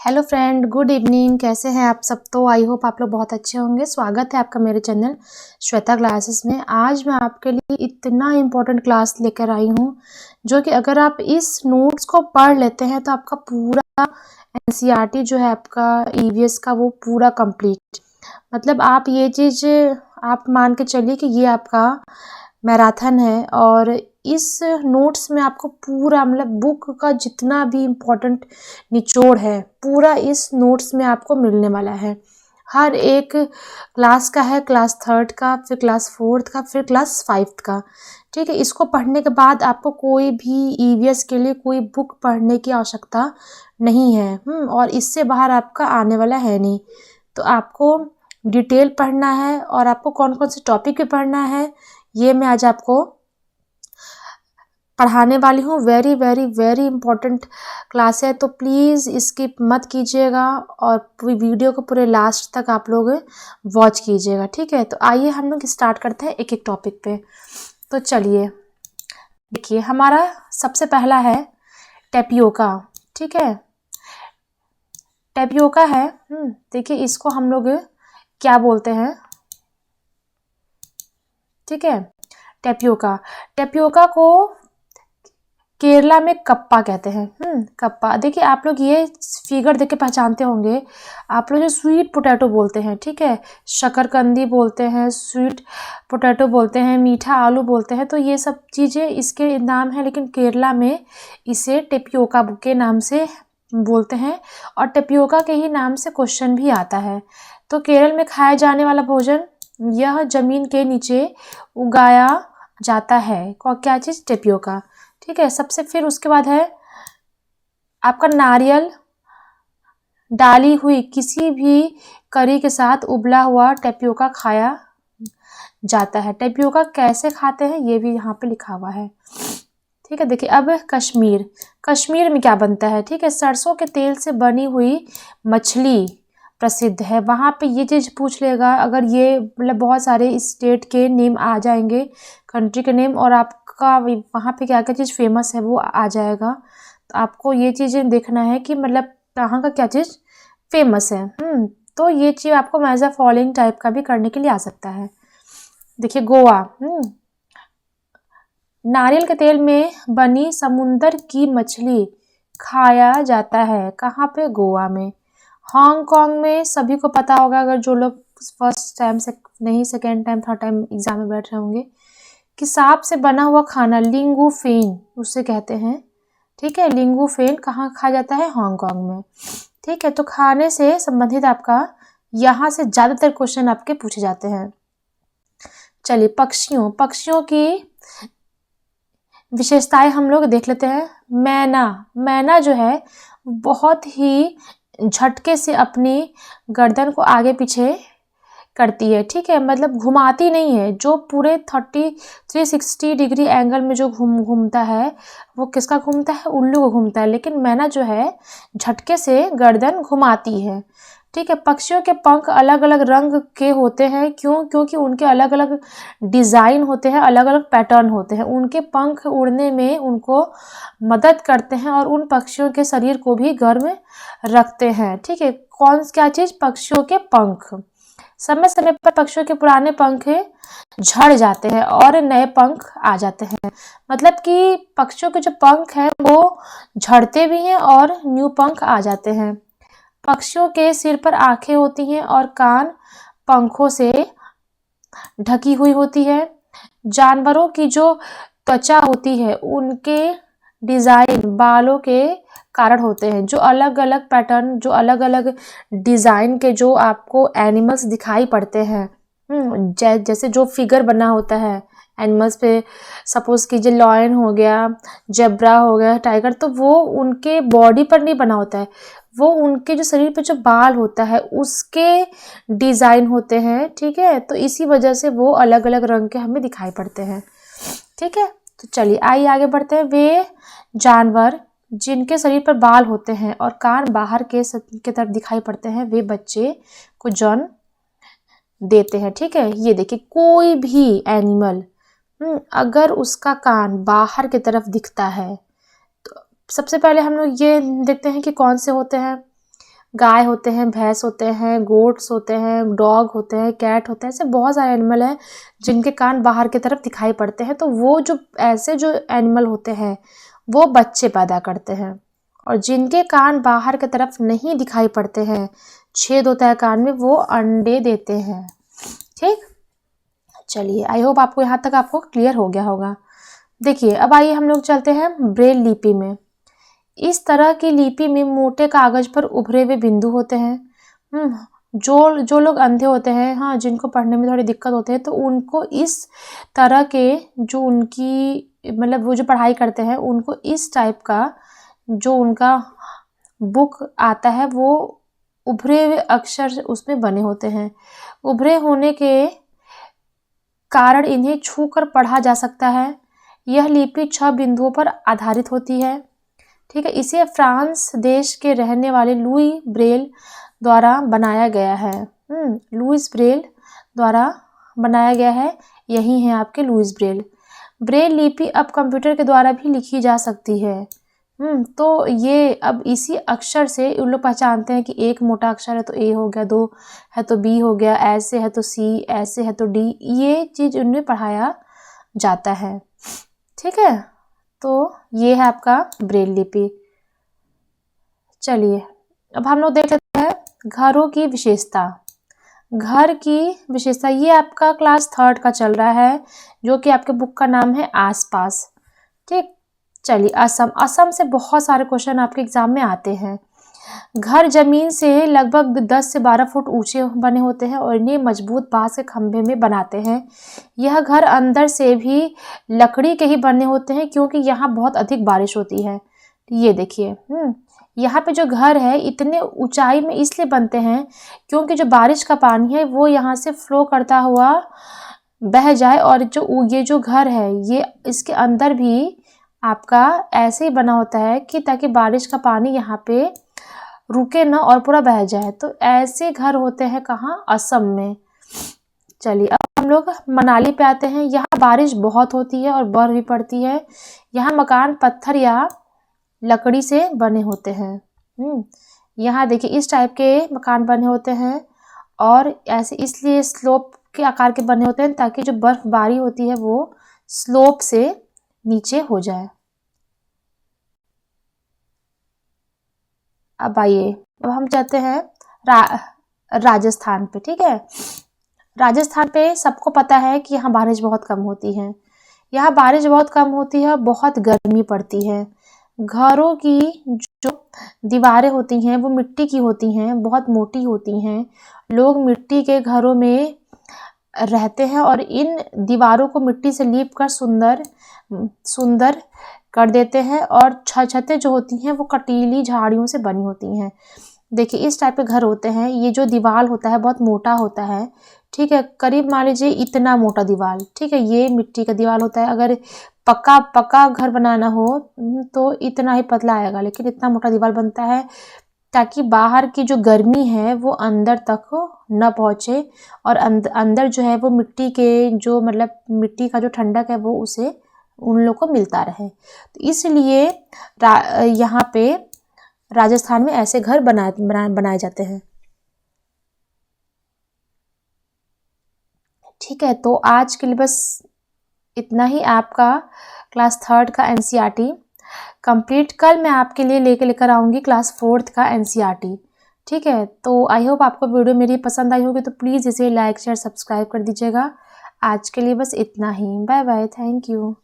Hello friend, good evening. कैसे हैं आप सब? तो आई होप आप लोग बहुत अच्छे होंगे। स्वागत है आपका मेरे चैनल श्वेता क्लासेस में। आज मैं आपके लिए इतना इम्पोर्टेंट क्लास लेकर आई हूँ जो कि अगर आप इस नोट्स को पढ़ लेते हैं तो आपका पूरा एनसीईआरटी जो है आपका ईवीएस का वो पूरा कंप्लीट। मतलब आप ये चीज़ आप मान के चलिए कि ये आपका मैराथन है और इस नोट्स में आपको पूरा मतलब बुक का जितना भी इम्पोर्टेंट निचोड़ है पूरा इस नोट्स में आपको मिलने वाला है। हर एक क्लास का है, क्लास थर्ड का, फिर क्लास फोर्थ का, फिर क्लास फाइव्थ का। ठीक है, इसको पढ़ने के बाद आपको कोई भी ईवीएस के लिए कोई बुक पढ़ने की आवश्यकता नहीं है। और इससे बाहर आपका आने वाला है नहीं। तो आपको डिटेल पढ़ना है और आपको कौन कौन से टॉपिक पे पढ़ना है ये मैं आज आपको पढ़ाने वाली हूँ। Very very very important class है, तो प्लीज़ स्किप मत कीजिएगा और पूरी वीडियो को पूरे लास्ट तक आप लोग वॉच कीजिएगा। ठीक है, तो आइए हम लोग स्टार्ट करते हैं एक एक टॉपिक पे। तो चलिए देखिए, हमारा सबसे पहला है टेपियोका। ठीक है, टेपियोका है। देखिए इसको हम लोग क्या बोलते हैं। ठीक है, टेपियोका, टेपियोका को केरला में कप्पा कहते हैं। कप्पा, देखिए आप लोग ये फिगर देख के पहचानते होंगे। आप लोग जो स्वीट पोटैटो बोलते हैं, ठीक है, शकरकंदी बोलते हैं, स्वीट पोटैटो बोलते हैं, मीठा आलू बोलते हैं, तो ये सब चीज़ें इसके नाम है। लेकिन केरला में इसे टेपियोका के नाम से बोलते हैं और टेपियोका के ही नाम से क्वेश्चन भी आता है। तो केरल में खाया जाने वाला भोजन यह जमीन के नीचे उगाया जाता है। क्या चीज़? टेपियोका। ठीक है, सबसे फिर उसके बाद है आपका नारियल डाली हुई किसी भी करी के साथ उबला हुआ टेपियोका खाया जाता है। टेपियोका कैसे खाते हैं ये भी यहाँ पे लिखा हुआ है। ठीक है, देखिए अब कश्मीर, कश्मीर में क्या बनता है? ठीक है, सरसों के तेल से बनी हुई मछली प्रसिद्ध है। वहाँ पे ये चीज़ पूछ लेगा अगर ये मतलब बहुत सारे स्टेट के नेम आ जाएंगे, कंट्री के नेम, और आपका वहाँ पे क्या क्या चीज़ फेमस है वो आ जाएगा। तो आपको ये चीज़ें देखना है कि मतलब कहाँ का क्या चीज़ फेमस है। तो ये चीज़ आपको मैज अ फॉलोइंग टाइप का भी करने के लिए आ सकता है। देखिए गोवा, नारियल के तेल में बनी समुंदर की मछली खाया जाता है। कहाँ पे? गोवा में। हांगकांग में सभी को पता होगा, अगर जो लोग फर्स्ट टाइम से नहीं second time third time exam में बैठ रहे होंगे, कि सांप से बना हुआ खाना लिंगुफेन उसे कहते हैं। ठीक है, लिंगुफेन कहाँ खाया जाता है? हांगकांग में। ठीक है, तो खाने से संबंधित आपका यहाँ से ज़्यादातर क्वेश्चन आपके पूछे जाते हैं। चलिए पक्षियों, पक्षियों की विशेषताएं हम लोग देख लेते हैं। मैना, मैना जो है बहुत ही झटके से अपनी गर्दन को आगे पीछे करती है। ठीक है, मतलब घुमाती नहीं है, जो पूरे 360 डिग्री एंगल में जो घूमता है वो किसका घूमता है? उल्लू को घूमता है। लेकिन मैना जो है झटके से गर्दन घुमाती है। ठीक है, पक्षियों के पंख अलग अलग रंग के होते हैं। क्यों? क्योंकि उनके अलग अलग डिज़ाइन होते हैं, अलग अलग पैटर्न होते हैं। उनके पंख उड़ने में उनको मदद करते हैं और उन पक्षियों के शरीर को भी गर्म रखते हैं। ठीक है, कौन क्या चीज़? पक्षियों के पंख। समय समय पर पक्षियों के पुराने पंख झड़ जाते हैं और नए पंख आ जाते हैं। मतलब कि पक्षियों के जो पंख हैं वो झड़ते भी हैं और न्यू पंख आ जाते हैं। पक्षियों के सिर पर आंखें होती हैं और कान पंखों से ढकी हुई होती है। जानवरों की जो त्वचा होती है उनके डिज़ाइन बालों के कारण होते हैं। जो अलग अलग पैटर्न, जो अलग अलग डिज़ाइन के जो आपको एनिमल्स दिखाई पड़ते हैं, जैसे जो फिगर बना होता है एनिमल्स पे, सपोज कीजिए लॉयन हो गया, जेब्रा हो गया, टाइगर, तो वो उनके बॉडी पर नहीं बना होता है, वो उनके जो शरीर पे जो बाल होता है उसके डिज़ाइन होते हैं। ठीक है, तो इसी वजह से वो अलग अलग रंग के हमें दिखाई पड़ते हैं। ठीक है, तो चलिए आइए आगे बढ़ते हैं। वे जानवर जिनके शरीर पर बाल होते हैं और कान बाहर के तरफ दिखाई पड़ते हैं वे बच्चे को जन्म देते हैं। ठीक है, ये देखिए कोई भी एनिमल अगर उसका कान बाहर की तरफ दिखता है तो सबसे पहले हम लोग ये देखते हैं कि कौन से होते हैं। गाय होते हैं, भैंस होते हैं, गोट्स होते हैं, डॉग होते हैं, कैट होते हैं, ऐसे बहुत सारे एनिमल हैं जिनके कान बाहर की तरफ दिखाई पड़ते हैं। तो वो जो ऐसे जो एनिमल होते हैं वो बच्चे पैदा करते हैं, और जिनके कान बाहर की तरफ नहीं दिखाई पड़ते हैं, छेद होता है कान में, वो अंडे देते हैं। ठीक, चलिए आई होप आपको यहाँ तक आपको क्लियर हो गया होगा। देखिए अब आइए हम लोग चलते हैं ब्रेल लिपि में। इस तरह की लिपि में मोटे कागज पर उभरे हुए बिंदु होते हैं। जो जो लोग अंधे होते हैं, हाँ, जिनको पढ़ने में थोड़ी दिक्कत होती है, तो उनको इस तरह के जो उनकी मतलब वो जो पढ़ाई करते हैं उनको इस टाइप का जो उनका बुक आता है वो उभरे हुए अक्षर उसमें बने होते हैं। उभरे होने के कारण इन्हें छूकर पढ़ा जा सकता है। यह लिपि 6 बिंदुओं पर आधारित होती है। ठीक है, इसे फ्रांस देश के रहने वाले लुई ब्रेल द्वारा बनाया गया है। लुईस ब्रेल द्वारा बनाया गया है, यही है आपके लुईस ब्रेल। ब्रेल लिपि अब कंप्यूटर के द्वारा भी लिखी जा सकती है। तो ये अब इसी अक्षर से उन लोग पहचानते हैं कि एक मोटा अक्षर है तो ए हो गया, 2 है तो बी हो गया, ऐसे है तो सी, ऐसे है तो डी, ये चीज़ उनमें पढ़ाया जाता है। ठीक है, तो ये है आपका ब्रेल लिपि। चलिए अब हम लोग देख लेते हैं घरों की विशेषता। घर की विशेषता, ये आपका क्लास 3 का चल रहा है, जो कि आपके बुक का नाम है आसपास। ठीक, चलिए असम। असम से बहुत सारे क्वेश्चन आपके एग्जाम में आते हैं। घर जमीन से लगभग 10 से 12 फुट ऊंचे बने होते हैं और इन्हें मजबूत बांस के खंभे में बनाते हैं। यह घर अंदर से भी लकड़ी के ही बने होते हैं क्योंकि यहाँ बहुत अधिक बारिश होती है। ये देखिए, यहाँ पे जो घर है इतने ऊंचाई में इसलिए बनते हैं क्योंकि जो बारिश का पानी है वो यहाँ से फ्लो करता हुआ बह जाए, और जो ये जो घर है ये इसके अंदर भी आपका ऐसे ही बना होता है कि ताकि बारिश का पानी यहाँ पे रुके ना और पूरा बह जाए। तो ऐसे घर होते हैं कहाँ, असम में। चलिए अब हम लोग मनाली पे आते हैं। यहाँ बारिश बहुत होती है और बर्फ भी पड़ती है। यहाँ मकान पत्थर या लकड़ी से बने होते हैं। यहाँ देखिए इस टाइप के मकान बने होते हैं, और ऐसे इसलिए स्लोप के आकार के बने होते हैं ताकि जो बर्फबारी होती है वो स्लोप से नीचे हो जाए। अब आइए, अब हम चलते हैं राजस्थान पे। ठीक है, राजस्थान पे सबको पता है कि यहाँ बारिश बहुत कम होती है। यहाँ बारिश बहुत कम होती है, बहुत गर्मी पड़ती है। घरों की जो दीवारें होती हैं वो मिट्टी की होती हैं, बहुत मोटी होती हैं। लोग मिट्टी के घरों में रहते हैं और इन दीवारों को मिट्टी से लीप कर सुंदर सुंदर कर देते हैं, और छतें जो होती हैं वो कटीली झाड़ियों से बनी होती हैं। देखिए इस टाइप के घर होते हैं। ये जो दीवार होता है बहुत मोटा होता है। ठीक है, करीब मान लीजिए इतना मोटा दीवार। ठीक है, ये मिट्टी का दीवार होता है। अगर पक्का घर बनाना हो तो इतना ही पतला आएगा, लेकिन इतना मोटा दीवार बनता है ताकि बाहर की जो गर्मी है वो अंदर तक न पहुँचे, और अंदर जो है वो मिट्टी के जो मतलब मिट्टी का जो ठंडक है वो उसे उन लोग को मिलता रहे। तो इसलिए यहाँ पे राजस्थान में ऐसे घर बनाए जाते हैं। ठीक है, तो आज के लिए बस इतना ही आपका क्लास 3 का एनसीईआरटी कंप्लीट। कल मैं आपके लिए लेकर आऊँगी क्लास 4 का एनसीईआरटी। ठीक है, तो आई होप आपको वीडियो मेरी पसंद आई होगी, तो प्लीज़ इसे लाइक शेयर सब्सक्राइब कर दीजिएगा। आज के लिए बस इतना ही। Bye bye, thank you.